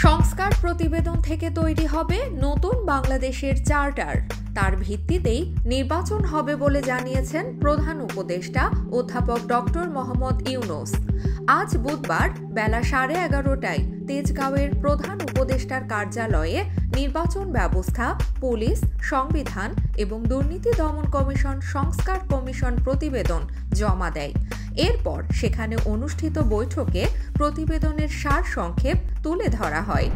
সংস্কার প্রতিবেদন থেকে তৈরি হবে নতুন বাংলাদেশের চার্টার। তার ভিত্তিতেই নির্বাচন হবে বলে জানিয়েছেন প্রধান উপদেষ্টা অধ্যাপক ডক্টর মোহাম্মদ ইউনূস। আজ বুধবার বেলা 11:30টায় তেজগাঁওয়ের প্রধান উপদেষ্টার কার্যালয়ে নির্বাচন ব্যবস্থা, পুলিশ, সংবিধান এবং দুর্নীতি দমন কমিশন সংস্কার কমিশন প্রতিবেদন জমা দেয়। এরপর সেখানে অনুষ্ঠিত বৈঠকে প্রতিবেদনের সারসংক্ষেপ তুলে ধরা হয়।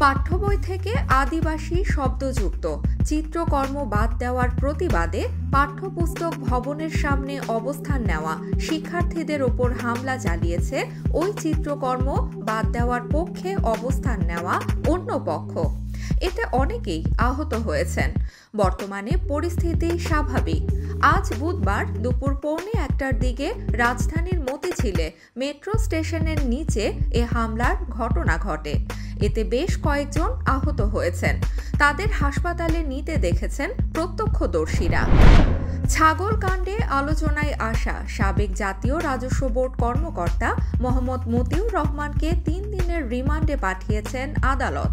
পাঠ্য বই থেকে আদিবাসী শব্দযুক্ত চিত্রকর্ম বাদ দেওয়ার প্রতিবাদে পাঠ্যপুস্তক ভবনের সামনে অবস্থান নেওয়া শিক্ষার্থীদের ওপর হামলা চালিয়েছে ওই চিত্রকর্ম বাদ দেওয়ার পক্ষে অবস্থান নেওয়া অন্য পক্ষ। এতে অনেকেই আহত হয়েছেন। বর্তমানে পরিস্থিতি স্বাভাবিক। আজ বুধবার দুপুর 1:15টার দিকে রাজধানীর মতিঝিলে মেট্রো স্টেশনের নিচে এ হামলার ঘটনা ঘটে। এতে বেশ কয়েকজন আহত হয়েছেন। তাদের হাসপাতালে নিতে দেখেছেন প্রত্যক্ষদর্শীরা। ছাগল কাণ্ডে আলোচনায় আসা সাবেক জাতীয় রাজস্ব বোর্ড কর্মকর্তা মোহাম্মদ মতিউর রহমানকে 3 দিনের রিমান্ডে পাঠিয়েছেন আদালত।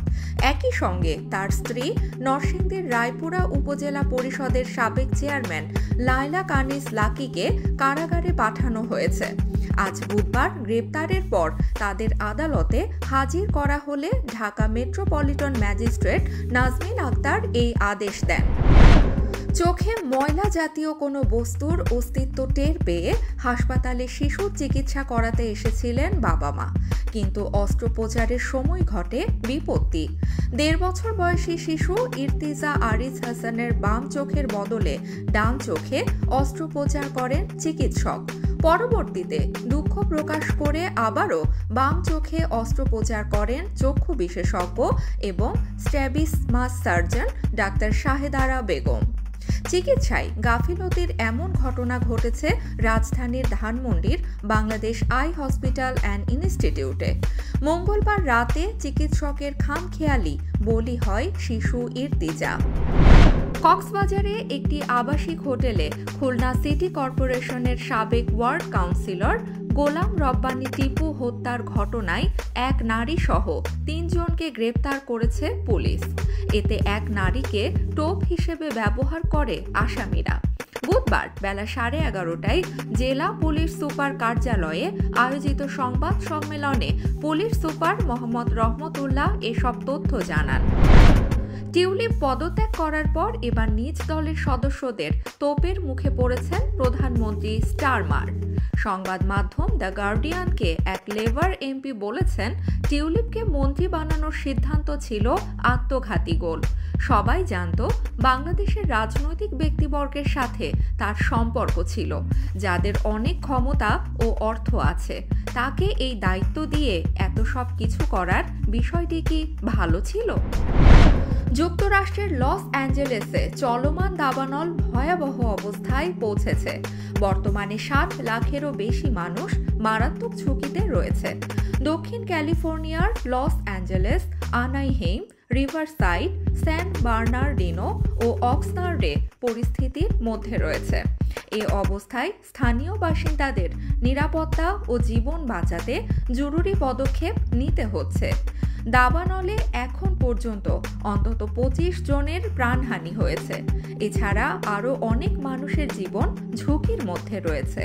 একই সঙ্গে তার স্ত্রী নরসিংদীর রায়পুরা উপজেলা পরিষদের সাবেক চেয়ারম্যান লায়লা কানিস লাকিকে কারাগারে পাঠানো হয়েছে। আজ বুধবার গ্রেপ্তারের পর তাদের আদালতে হাজির করা হলে ঢাকা মেট্রোপলিটন ম্যাজিস্ট্রেট নাজমিন আক্তার এই আদেশ দেন। চোখে ময়লা জাতীয় কোনো বস্তুর অস্তিত্ব টের পেয়ে হাসপাতালে শিশুর চিকিৎসা করাতে এসেছিলেন বাবা মা, কিন্তু অস্ত্রোপচারের সময় ঘটে বিপত্তি। 1.5 বছর বয়সী শিশু ইরতিজা আরিজ হাসানের বাম চোখের বদলে ডান চোখে অস্ত্রোপচার করেন চিকিৎসক। পরবর্তীতে দুঃখ প্রকাশ করে আবারও বাম চোখে অস্ত্রোপচার করেন চক্ষু বিশেষজ্ঞ এবং স্ট্র্যাবিসমাস সার্জন ডাক্তার শাহেদারা বেগম। চিকিৎসায় গাফিলতির এমন ঘটনা ঘটেছে রাজধানীর ধানমন্ডির বাংলাদেশ আই হসপিটাল অ্যান্ড ইনস্টিটিউটে। মঙ্গলবার রাতে চিকিৎসকের খামখেয়ালি বলি হয় শিশু ইরতিজা। কক্সবাজারে একটি আবাসিক হোটেলে খুলনা সিটি কর্পোরেশনের সাবেক ওয়ার্ড কাউন্সিলর গোলাম রব্বানী টিপু হত্যার ঘটনায় এক নারী সহ 3 জনকে গ্রেপ্তার করেছে পুলিশ। এতে এক নারীকে টোপ হিসেবে ব্যবহার করে আসামিরা। বুধবার বেলা 11:30টায় জেলা পুলিশ সুপার কার্যালয়ে আয়োজিত সংবাদ সম্মেলনে পুলিশ সুপার মোহাম্মদ রহমতুল্লাহ এসব তথ্য জানান। টিউলিপ পদত্যাগ করার পর এবার নিজ দলের সদস্যদের তোপের মুখে পড়েছেন প্রধানমন্ত্রী স্টারমার। সংবাদ মাধ্যম দ্য গার্ডিয়ানকে এক লেবার এমপি বলেছেন, টিউলিপকে মন্ত্রী বানানোর সিদ্ধান্ত ছিল আত্মঘাতী গোল। সবাই জানত বাংলাদেশের রাজনৈতিক ব্যক্তিবর্গের সাথে তার সম্পর্ক ছিল, যাদের অনেক ক্ষমতা ও অর্থ আছে। তাকে এই দায়িত্ব দিয়ে এত সব কিছু করার বিষয়টি কি ভালো ছিল? যুক্তরাষ্ট্রের লস অ্যাঞ্জেলেসে চলমান দাবানল ভয়াবহ অবস্থায় পৌঁছেছে। বর্তমানে 7 লাখেরও বেশি মানুষ মারাত্মক ঝুঁকিতে রয়েছে। দক্ষিণ ক্যালিফোর্নিয়ার লস অ্যাঞ্জেলেস, আনাইহেইম, রিভারসাইড, স্যান বার্নার্ডিনো ও অক্সনার্ডে পরিস্থিতির মধ্যে রয়েছে। এ অবস্থায় স্থানীয় বাসিন্দাদের নিরাপত্তা ও জীবন বাঁচাতে জরুরি পদক্ষেপ নিতে হচ্ছে। দাবানলে এখন পর্যন্ত অন্তত 25 জনের প্রাণহানি হয়েছে। এছাড়া আরও অনেক মানুষের জীবন ঝুঁকির মধ্যে রয়েছে।